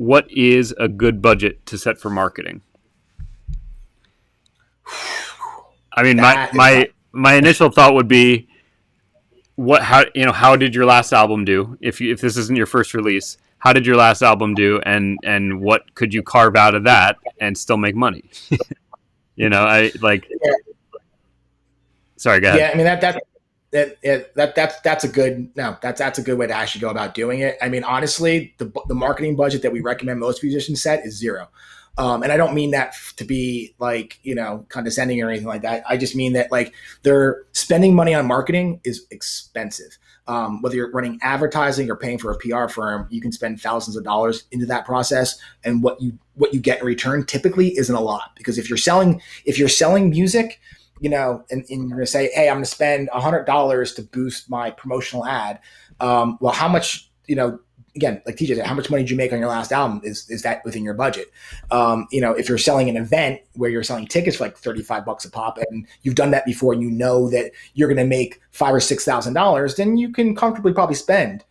what is a good budget to set for marketing? I mean, my initial thought would be, how did your last album do? If this isn't your first release, how did your last album do, and what could you carve out of that and still make money? I like. Yeah. Sorry, go ahead. Yeah, I mean that's a good way to actually go about doing it. I mean, honestly, the marketing budget that we recommend most musicians set is zero. And I don't mean that to be like, condescending or anything like that. I just mean that like they're spending money on marketing is expensive. Whether you're running advertising or paying for a PR firm, you can spend thousands of dollars into that process. And what you get in return typically isn't a lot, because if you're selling music, and you're going to say, hey, I'm going to spend $100 to boost my promotional ad. Well, how much, again, like TJ said, how much money did you make on your last album? Is that within your budget? If you're selling an event where you're selling tickets for like $35 a pop, and you've done that before, and you know that you're going to make $5,000 or $6,000, then you can comfortably probably spend,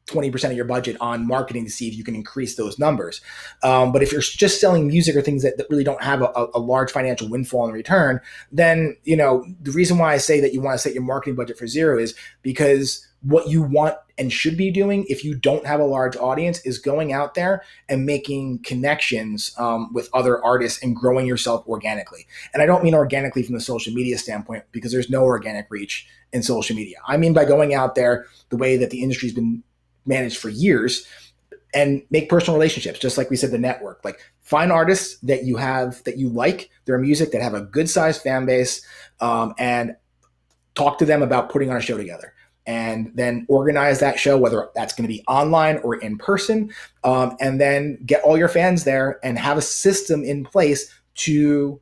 20% of your budget on marketing to see if you can increase those numbers. But if you're just selling music or things that really don't have a large financial windfall in return, then, the reason why I say that you want to set your marketing budget for zero is because what you want and should be doing if you don't have a large audience is going out there and making connections with other artists and growing yourself organically. And I don't mean organically from the social media standpoint, because there's no organic reach in social media. I mean by going out there the way that the industry's been managed for years, and make personal relationships, just like we said, the network. Like, find artists that you like their music, that have a good sized fan base, and talk to them about putting on a show together, and then organize that show, whether that's going to be online or in person, and then get all your fans there and have a system in place to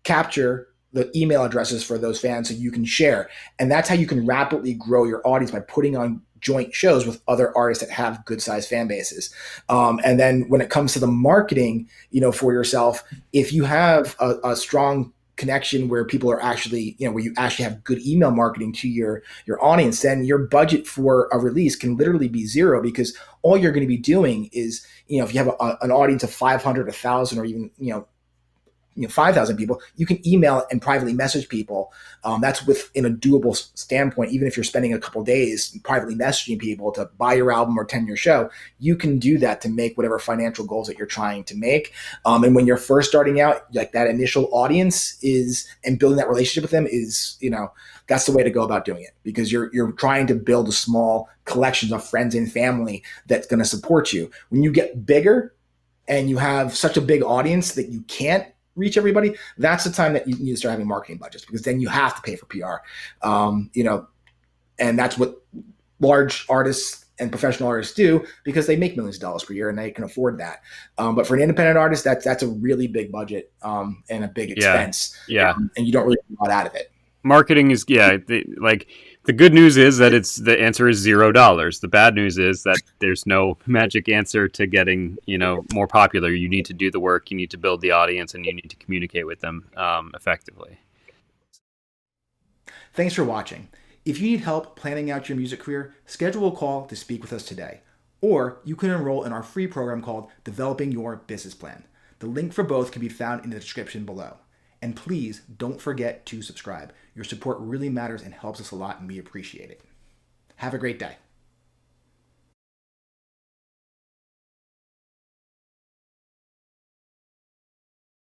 capture the email addresses for those fans so you can share. And that's how you can rapidly grow your audience, by putting on joint shows with other artists that have good sized fan bases. And then when it comes to the marketing, for yourself, if you have a strong connection where people are actually, where you actually have good email marketing to your audience, then your budget for a release can literally be zero, because all you're going to be doing is, if you have an audience of 500, 1,000, or even, 5,000 people, you can email and privately message people. That's within a doable standpoint. Even if you're spending a couple of days privately messaging people to buy your album or attend your show, you can do that to make whatever financial goals that you're trying to make. And when you're first starting out, like, that initial audience and building that relationship with them is, that's the way to go about doing it, because you're trying to build a small collection of friends and family that's going to support you. When you get bigger and you have such a big audience that you can't reach everybody, that's the time that you need to start having marketing budgets, because then you have to pay for PR. And that's what large artists and professional artists do, because they make millions of dollars per year and they can afford that. But for an independent artist, that's a really big budget and a big expense. Yeah. And you don't really get a lot out of it. Marketing is, the good news is that the answer is $0. The bad news is that there's no magic answer to getting, more popular. You need to do the work, you need to build the audience, and you need to communicate with them effectively. Thanks for watching. If you need help planning out your music career, schedule a call to speak with us today. Or you can enroll in our free program called Developing Your Business Plan. The link for both can be found in the description below. And please don't forget to subscribe. Your support really matters and helps us a lot, and we appreciate it. Have a great day.